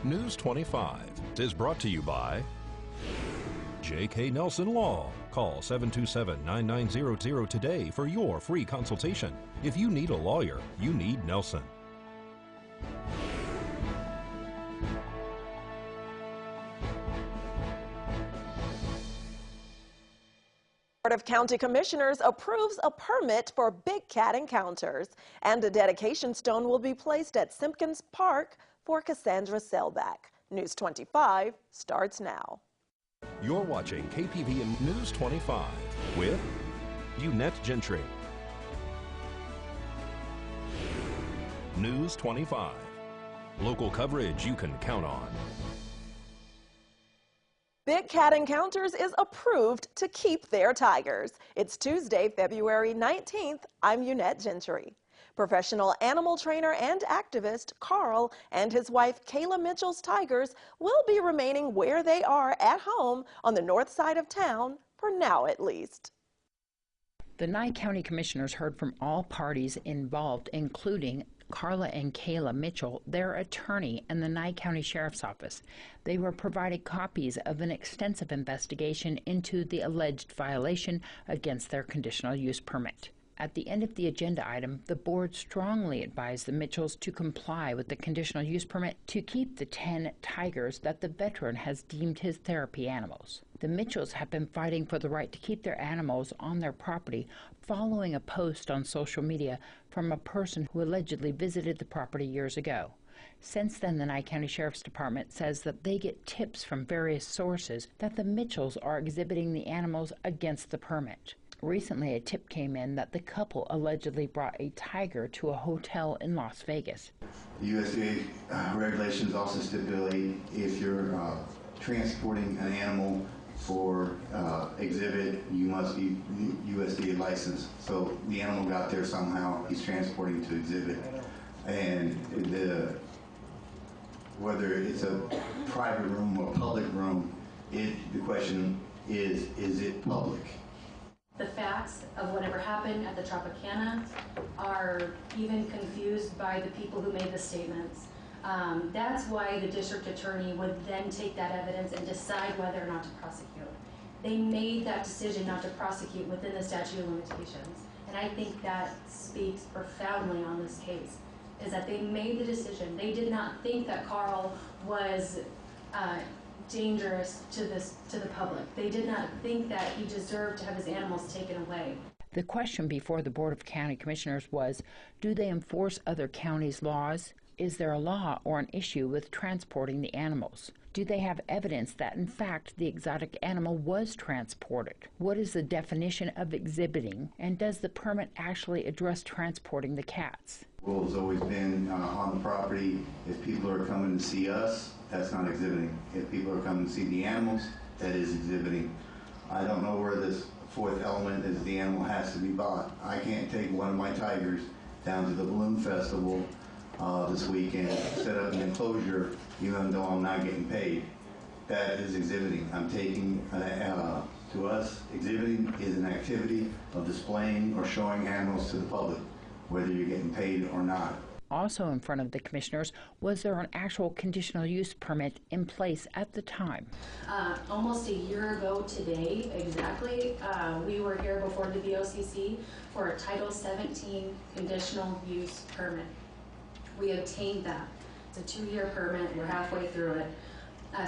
News 25 is brought to you by J.K. Nelson Law. Call 727-9900 today for your free consultation. If you need a lawyer, you need Nelson. Board of County Commissioners approves a permit for big cat encounters, and a dedication stone will be placed at Simpkins Park for Cassandra Selback. News 25 starts now. You're watching KPVM News 25 with Eunette Gentry. News 25. Local coverage you can count on. Big Cat Encounters is approved to keep their tigers. It's Tuesday, February 19th. I'm Eunette Gentry. Professional animal trainer and activist Carl and his wife Kayla Mitchell's tigers will be remaining where they are at home on the north side of town, for now at least. The Nye County Commissioners heard from all parties involved, including Carla and Kayla Mitchell, their attorney, and the Nye County Sheriff's Office. They were provided copies of an extensive investigation into the alleged violation against their conditional use permit. At the end of the agenda item, the board strongly advised the Mitchells to comply with the conditional use permit to keep the 10 tigers that the veteran has deemed his therapy animals. The Mitchells have been fighting for the right to keep their animals on their property following a post on social media from a person who allegedly visited the property years ago. Since then, the Nye County Sheriff's Department says that they get tips from various sources that the Mitchells are exhibiting the animals against the permit. Recently, a tip came in that the couple allegedly brought a tiger to a hotel in Las Vegas. The USDA regulations also stipulate if you're transporting an animal for exhibit, you must be USDA licensed. So the animal got there somehow, he's transporting to exhibit. And whether it's a private room or public room, the question is it public? The facts of whatever happened at the Tropicana are even confused by the people who made the statements. That's why the district attorney would then take that evidence and decide whether or not to prosecute. They made that decision not to prosecute within the statute of limitations. And I think that speaks profoundly on this case, is that they made the decision. They did not think that Carl was dangerous to the public. They did not think that he deserved to have his animals taken away. The question before the Board of County Commissioners was, do they enforce other counties' laws? Is there a law or an issue with transporting the animals? Do they have evidence that, in fact, the exotic animal was transported? What is the definition of exhibiting? And does the permit actually address transporting the cats? The rule has always been on the property, if people are coming to see us, that's not exhibiting. If people are coming to see the animals, that is exhibiting. I don't know where this fourth element is, the animal has to be bought. I can't take one of my tigers down to the balloon festival this weekend, set up an enclosure, even though I'm not getting paid. That is exhibiting. I'm taking, to us, exhibiting is an activity of displaying or showing animals to the public, whether you're getting paid or not. Also in front of the commissioners, was there an actual conditional use permit in place at the time? Almost a year ago today, exactly, we were here before the VOCC for a Title 17 conditional use permit. We obtained that. It's a 2-year permit. We're halfway through it.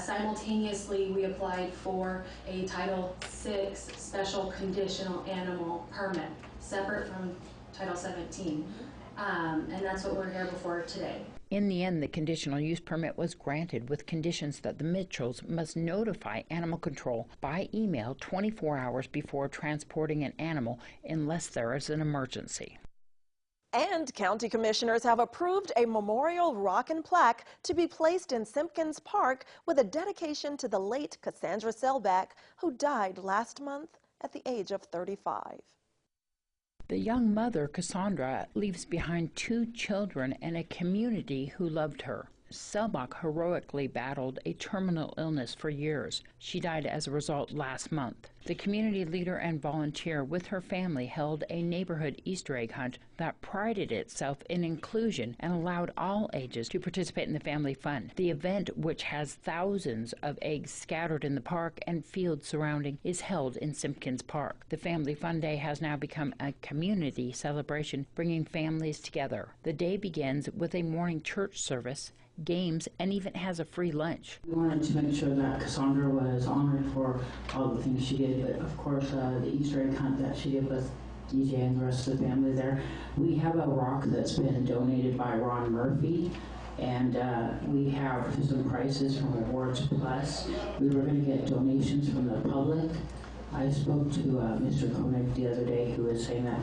Simultaneously, we applied for a Title 6 special conditional animal permit, separate from Title 17. And that's what we're here before today. In the end, the conditional use permit was granted with conditions that the Mitchells must notify animal control by email 24 hours before transporting an animal unless there is an emergency. And county commissioners have approved a memorial rock and plaque to be placed in Simpkins Park with a dedication to the late Cassandra Selback, who died last month at the age of 35. The young mother, Cassandra, leaves behind 2 children and a community who loved her. Selbach heroically battled a terminal illness for years. She died as a result last month. The community leader and volunteer with her family held a neighborhood Easter egg hunt that prided itself in inclusion and allowed all ages to participate in the family fun. The event, which has thousands of eggs scattered in the park and fields surrounding, is held in Simpkins Park. The Family Fun Day has now become a community celebration, bringing families together. The day begins with a morning church service, games, and even has a free lunch. We wanted to make sure that Cassandra was honored for all the things she did, but of course the Easter egg hunt that she did with DJ and the rest of the family there. We have a rock that's been donated by Ron Murphy, and we have some prizes from Awards Plus. We were going to get donations from the public. I spoke to Mr. Koenig the other day, who was saying that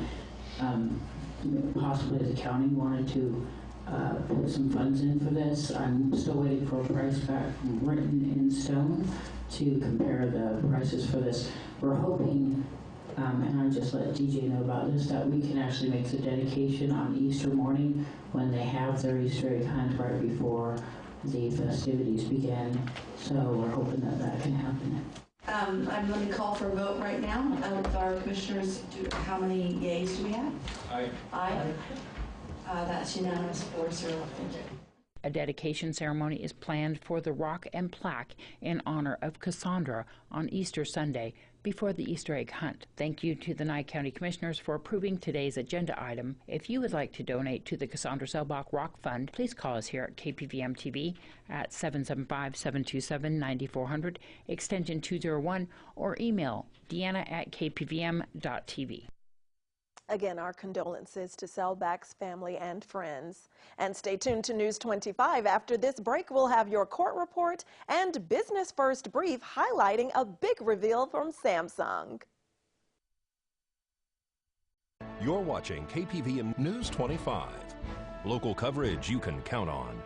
possibly the county wanted to put some funds in for this. I'm still waiting for a price back written in stone to compare the prices for this. We're hoping, and I just let DJ know about this, that we can actually make the dedication on Easter morning when they have their Easter egg hunt right before the festivities begin. So we're hoping that that can happen. I'm going to call for a vote right now. With our commissioners, how many yeas do we have? Aye. Aye. That's unanimous, 4-0. A dedication ceremony is planned for the rock and plaque in honor of Cassandra on Easter Sunday before the Easter egg hunt. Thank you to the Nye County Commissioners for approving today's agenda item. If you would like to donate to the Cassandra Selbach Rock Fund, please call us here at KPVM TV at 775-727-9400, extension 201, or email deanna@kpvm.tv. Again, our condolences to Selbach's family and friends. And stay tuned to News 25. After this break, we'll have your court report and Business First brief highlighting a big reveal from Samsung. You're watching KPVM News 25. Local coverage you can count on.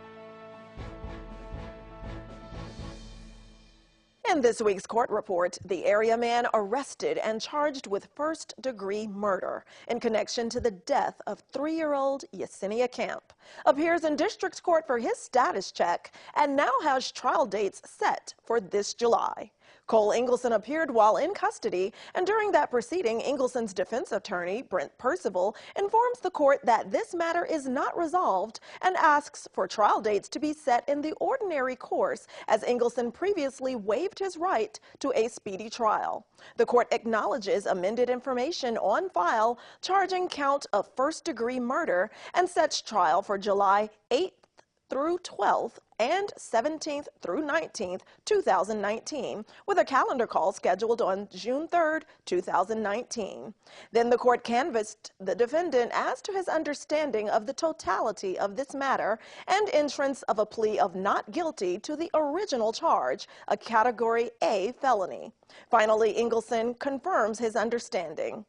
In this week's court report, the area man arrested and charged with first-degree murder in connection to the death of 3-year-old Yesenia Camp appears in district court for his status check and now has trial dates set for this July. Cole Ingleson appeared while in custody, and during that proceeding, Ingleson's defense attorney, Brent Percival, informs the court that this matter is not resolved and asks for trial dates to be set in the ordinary course, as Ingleson previously waived his right to a speedy trial. The court acknowledges amended information on file charging count of first-degree murder and sets trial for July 8th through 12th and 17th through 19th, 2019, with a calendar call scheduled on June 3rd, 2019. Then the court canvassed the defendant as to his understanding of the totality of this matter and entrance of a plea of not guilty to the original charge, a Category A felony. Finally, Ingleson confirms his understanding.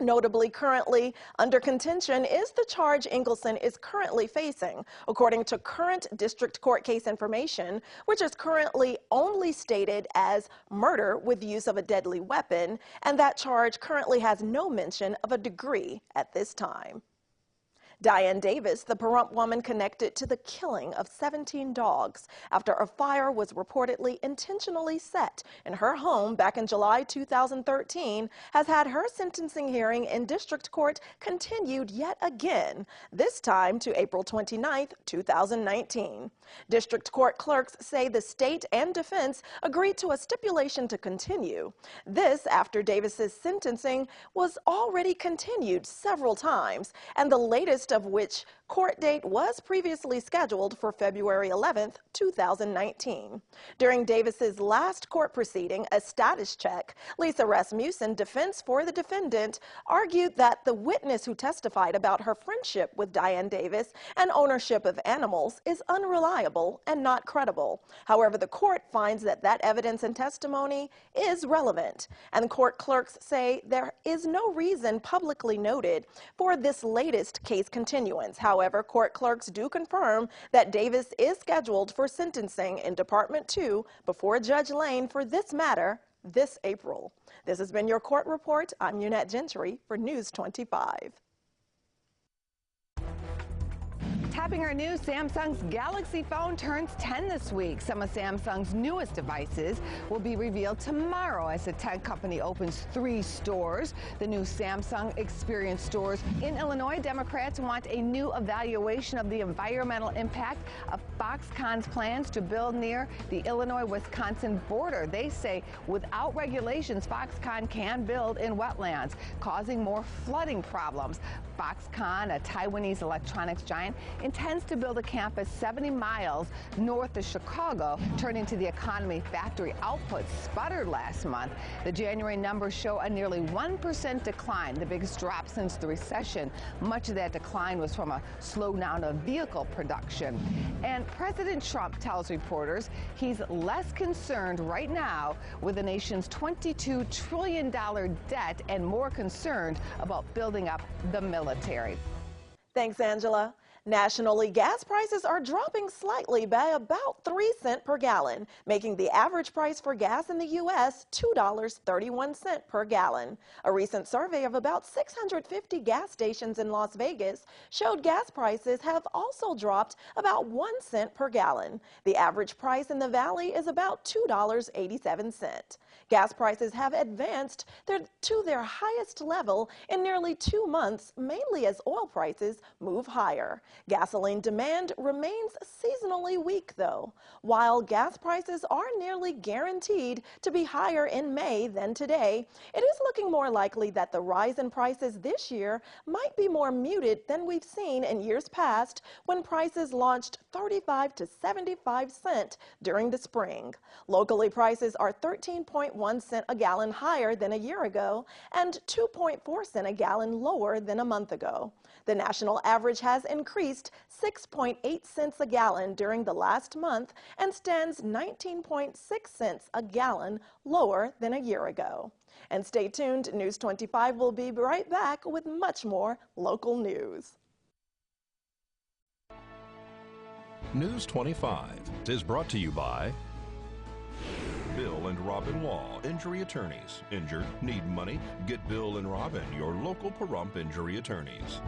Notably, currently under contention is the charge Ingleson is currently facing, according to current district court case information, which is currently only stated as murder with use of a deadly weapon, and that charge currently has no mention of a degree at this time. Diane Davis, the Pahrump woman connected to the killing of 17 dogs after a fire was reportedly intentionally set in her home back in July 2013, has had her sentencing hearing in district court continued yet again, this time to April 29, 2019. District court clerks say the state and defense agreed to a stipulation to continue. This after Davis's sentencing was already continued several times, and the latest of which court date was previously scheduled for February 11th, 2019. During Davis's last court proceeding, a status check, Lisa Rasmussen, defense for the defendant, argued that the witness who testified about her friendship with Diane Davis and ownership of animals is unreliable and not credible. However, the court finds that that evidence and testimony is relevant, and court clerks say there is no reason publicly noted for this latest case continuance. However, court clerks do confirm that Davis is scheduled for sentencing in Department 2 before Judge Lane for this matter this April. This has been your court report. I'm Eunette Gentry for News 25. Topping our news, Samsung's Galaxy phone turns 10 this week. Some of Samsung's newest devices will be revealed tomorrow as the tech company opens 3 stores. The new Samsung Experience stores in Illinois. Democrats want a new evaluation of the environmental impact of Foxconn's plans to build near the Illinois-Wisconsin border. They say without regulations, Foxconn can build in wetlands, causing more flooding problems. Foxconn, a Taiwanese electronics giant, intends to build a campus 70 miles north of Chicago, turning to the economy. Factory output sputtered last month. The January numbers show a nearly 1% decline, the biggest drop since the recession. Much of that decline was from a slowdown of vehicle production. And President Trump tells reporters he's less concerned right now with the nation's $22 trillion debt and more concerned about building up the military. Thanks, Angela. Nationally, gas prices are dropping slightly by about 3 cents per gallon, making the average price for gas in the U.S. $2.31 per gallon. A recent survey of about 650 gas stations in Las Vegas showed gas prices have also dropped about 1 cent per gallon. The average price in the Valley is about $2.87. Gas prices have advanced to their highest level in nearly 2 months, mainly as oil prices move higher. Gasoline demand remains seasonally weak, though. While gas prices are nearly guaranteed to be higher in May than today, it is looking more likely that the rise in prices this year might be more muted than we've seen in years past, when prices launched 35 to 75 cents during the spring. Locally, prices are 13.1 cents a gallon higher than a year ago and 2.4 cents a gallon lower than a month ago. The national average has increased 6.8 cents a gallon during the last month and stands 19.6 cents a gallon lower than a year ago. And stay tuned, News 25 will be right back with much more local news. News 25 is brought to you by Bill and Robin Law, injury attorneys. Injured, need money? Get Bill and Robin, your local Pahrump injury attorneys.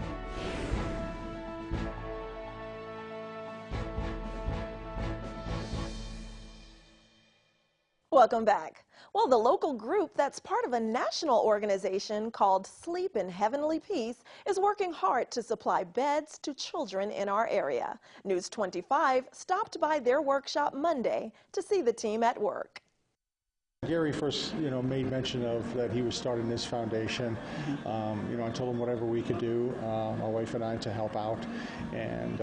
Welcome back. Well, the local group that's part of a national organization called Sleep in Heavenly Peace is working hard to supply beds to children in our area. News 25 stopped by their workshop Monday to see the team at work. Gary first, made mention of that he was starting this foundation. I told him whatever we could do, my wife and I, to help out. And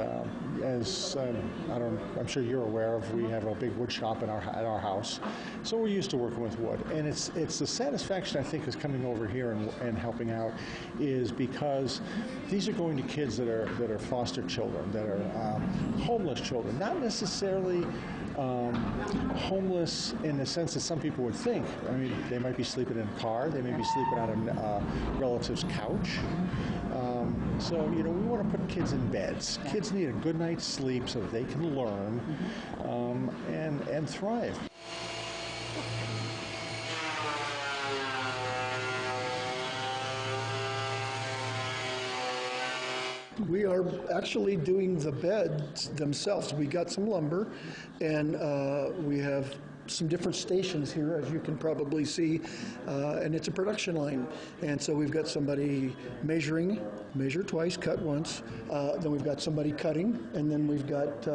as I'm sure you're aware of, we have a big wood shop at our house, so we're used to working with wood. And it's the satisfaction I think is coming over here and helping out is because these are going to kids that are foster children, that are homeless children, not necessarily homeless in the sense that some people would think. I mean, they might be sleeping in a car, they may be sleeping on a relative's couch. So, we want to put kids in beds. Kids need a good night's sleep so that they can learn and thrive. We are actually doing the beds themselves. We got some lumber, and we have some different stations here, as you can probably see, and it's a production line. And so we've got somebody measure twice, cut once. Then we've got somebody cutting, and then we've got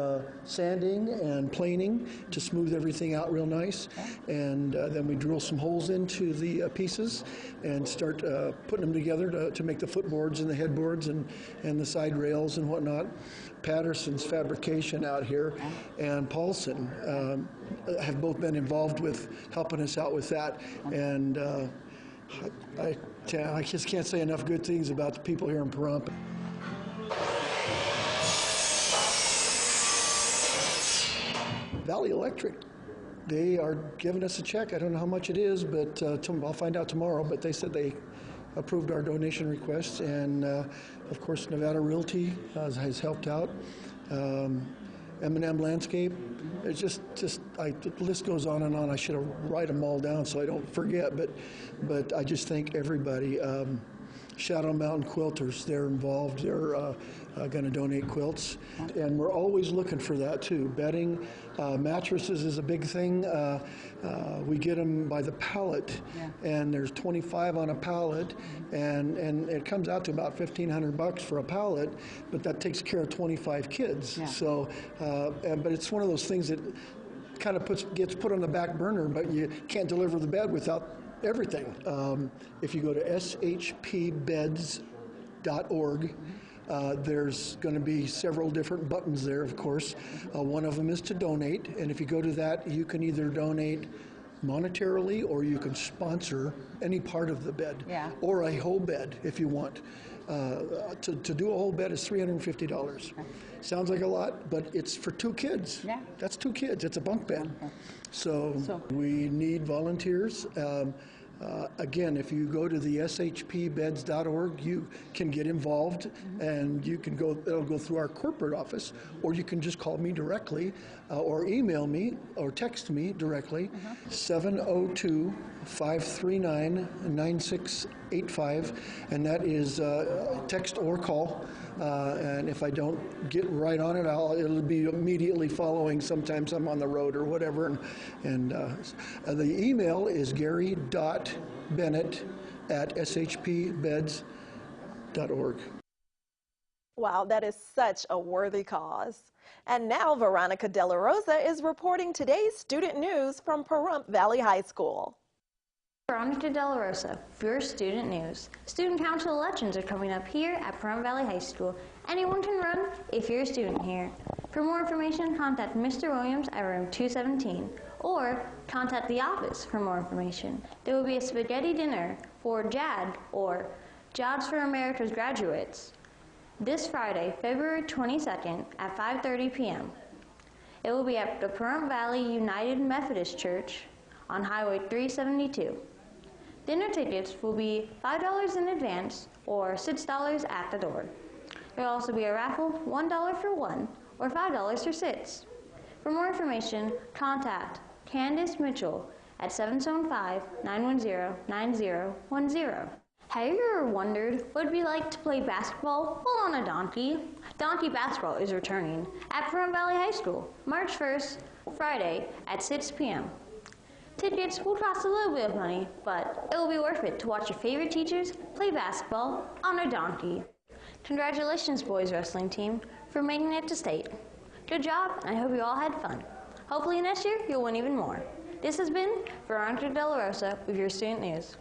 sanding and planing to smooth everything out real nice. And then we drill some holes into the pieces and start putting them together to make the footboards and the headboards and the side rails and whatnot. Patterson's Fabrication out here and Paulson have both been involved with helping us out with that, and I just can't say enough good things about the people here in Pahrump. Valley Electric, they are giving us a check. I don't know how much it is, but I'll find out tomorrow, but they said they approved our donation requests, and of course Nevada Realty has helped out. M&M Landscape. It's just the list goes on and on. I should have write them all down so I don't forget, but I just thank everybody. Shadow Mountain Quilters. They're involved. They're going to donate quilts. And we're always looking for that too. Bedding, mattresses is a big thing. We get them by the pallet, and there's 25 on a pallet, and it comes out to about $1,500 for a pallet, but that takes care of 25 kids. So, but it's one of those things that kind of gets put on the back burner, but you can't deliver the bed without everything. If you go to shpbeds.org, there's going to be several different buttons there, of course. One of them is to donate, and if you go to that, you can either donate monetarily or you can sponsor any part of the bed, or a whole bed if you want. To do a whole bed is $350. Sounds like a lot, but it's for 2 kids. That's 2 kids. It's a bunk bed. So we need volunteers. Again, if you go to the shpbeds.org, you can get involved, and you can go. It'll go through our corporate office, or you can just call me directly, or email me, or text me directly, 702-539-9685, and that is text or call. And if I don't get right on it, it'll be immediately following. Sometimes I'm on the road or whatever. And the email is gary.bennett@shpbeds.org. Wow, that is such a worthy cause. And now Veronica De La Rosa is reporting today's student news from Pahrump Valley High School. Veronica De La Rosa for your student news. Student council elections are coming up here at Pahrump Valley High School. Anyone can run if you're a student here. For more information, contact Mr. Williams at room 217 or contact the office for more information. There will be a spaghetti dinner for JAD, or Jobs for America's Graduates, this Friday, February 22nd at 5:30 p.m. It will be at the Pahrump Valley United Methodist Church on Highway 372. Dinner tickets will be $5 in advance or $6 at the door. There will also be a raffle, $1 for one or $5 for 6. For more information, contact Candace Mitchell at 775-910-9010. Have you ever wondered what it'd be like to play basketball while on a donkey? Donkey basketball is returning at Pahrump Valley High School, March 1st, Friday at 6 p.m. Tickets will cost a little bit of money, but it will be worth it to watch your favorite teachers play basketball on a donkey. Congratulations, boys wrestling team, for making it to state. Good job, and I hope you all had fun. Hopefully next year you'll win even more. This has been Veronica De La Rosa with your student news.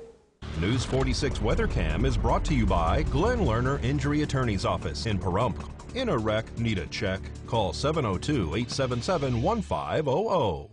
News 46 Weather Cam is brought to you by Glenn Lerner Injury Attorney's Office in Pahrump. In a wreck, need a check? Call 702-877-1500.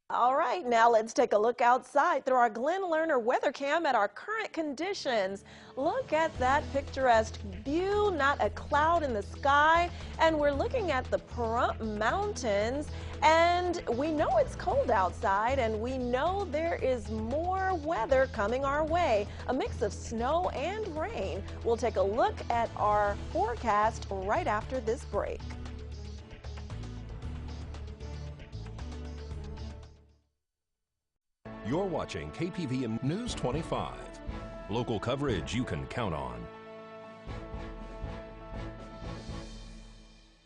All right, now let's take a look outside through our Glenn Lerner weather cam at our current conditions. Look at that picturesque view, not a cloud in the sky, and we're looking at the Pahrump Mountains, and we know it's cold outside, and we know there is more weather coming our way, a mix of snow and rain. We'll take a look at our forecast right after this break. You're watching KPVM News 25. Local coverage you can count on.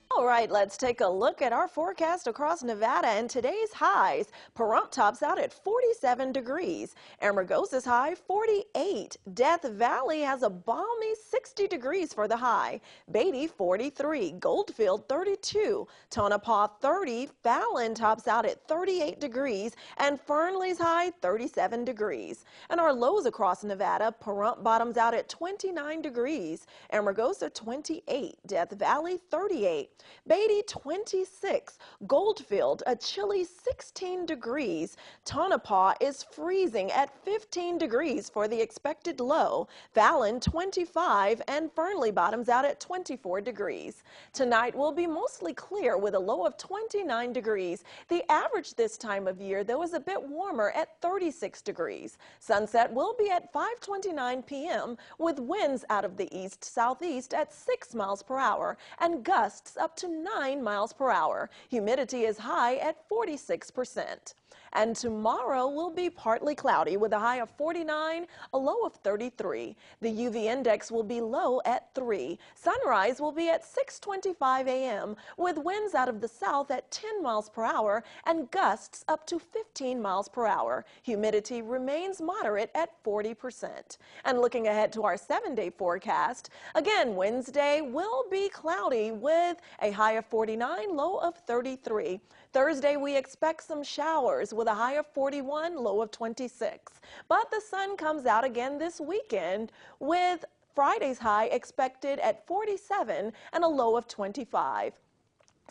All right, let's take a look at our forecast across Nevada and today's highs. Pahrump tops out at 47 degrees. Amargosa's high 48. Death Valley has a balmy 60 degrees for the high. Beatty 43. Goldfield 32. Tonopah 30. Fallon tops out at 38 degrees. And Fernley's high 37 degrees. And our lows across Nevada, Pahrump bottoms out at 29 degrees. Amargosa 28. Death Valley 38. Beatty 26, Goldfield a chilly 16 degrees, Tonopah is freezing at 15 degrees for the expected low, Fallon 25, and Fernley bottoms out at 24 degrees. Tonight will be mostly clear with a low of 29 degrees. The average this time of year, though, is a bit warmer at 36 degrees. Sunset will be at 5:29 p.m. with winds out of the east-southeast at 6 miles per hour and gusts up to 9 miles per hour. Humidity is high at 46%. And tomorrow will be partly cloudy with a high of 49, a low of 33. The UV index will be low at 3. Sunrise will be at 6:25 a.m. with winds out of the south at 10 miles per hour and gusts up to 15 miles per hour. Humidity remains moderate at 40%. And looking ahead to our 7-day forecast, again, Wednesday will be cloudy with a high of 49, low of 33. Thursday, we expect some showers with a high of 41, low of 26. But the sun comes out again this weekend with Friday's high expected at 47 and a low of 25.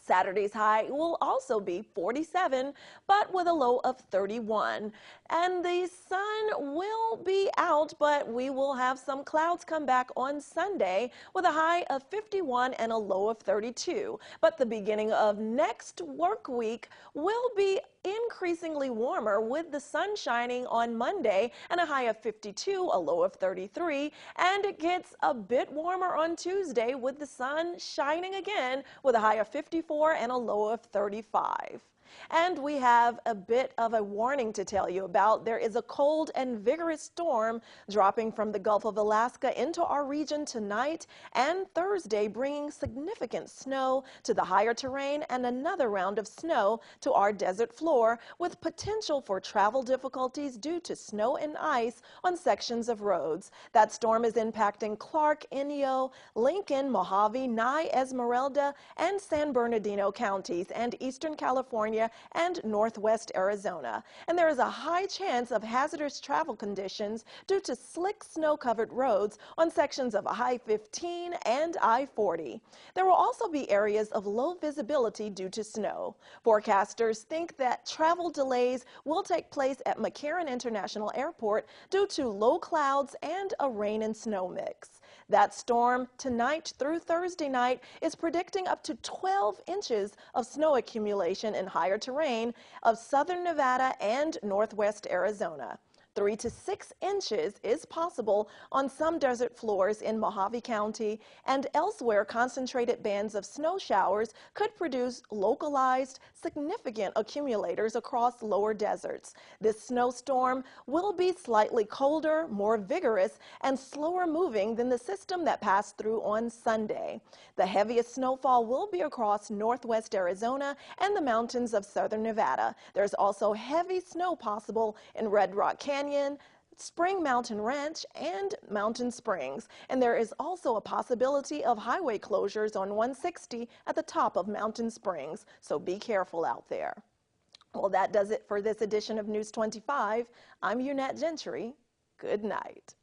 Saturday's high will also be 47, but with a low of 31. And the sun will be out, but we will have some clouds come back on Sunday with a high of 51 and a low of 32. But the beginning of next work week will be increasingly warmer with the sun shining on Monday and a high of 52, a low of 33, and it gets a bit warmer on Tuesday with the sun shining again with a high of 54 and a low of 35. And we have a bit of a warning to tell you about. There is a cold and vigorous storm dropping from the Gulf of Alaska into our region tonight and Thursday, bringing significant snow to the higher terrain and another round of snow to our desert floor with potential for travel difficulties due to snow and ice on sections of roads. That storm is impacting Clark, Inyo, Lincoln, Mojave, Nye, Esmeralda, and San Bernardino counties and Eastern California and northwest Arizona. And there is a high chance of hazardous travel conditions due to slick snow-covered roads on sections of I-15 and I-40. There will also be areas of low visibility due to snow. Forecasters think that travel delays will take place at McCarran International Airport due to low clouds and a rain and snow mix. That storm tonight through Thursday night is predicting up to 12 inches of snow accumulation in higher terrain of southern Nevada and northwest Arizona. 3 to 6 inches is possible on some desert floors in Mojave County, and elsewhere concentrated bands of snow showers could produce localized, significant accumulators across lower deserts. This snowstorm will be slightly colder, more vigorous, and slower moving than the system that passed through on Sunday. The heaviest snowfall will be across northwest Arizona and the mountains of southern Nevada. There's also heavy snow possible in Red Rock Canyon, Spring Mountain Ranch, and Mountain Springs. And there is also a possibility of highway closures on 160 at the top of Mountain Springs, so be careful out there. Well, that does it for this edition of News 25. I'm Eunette Gentry. Good night.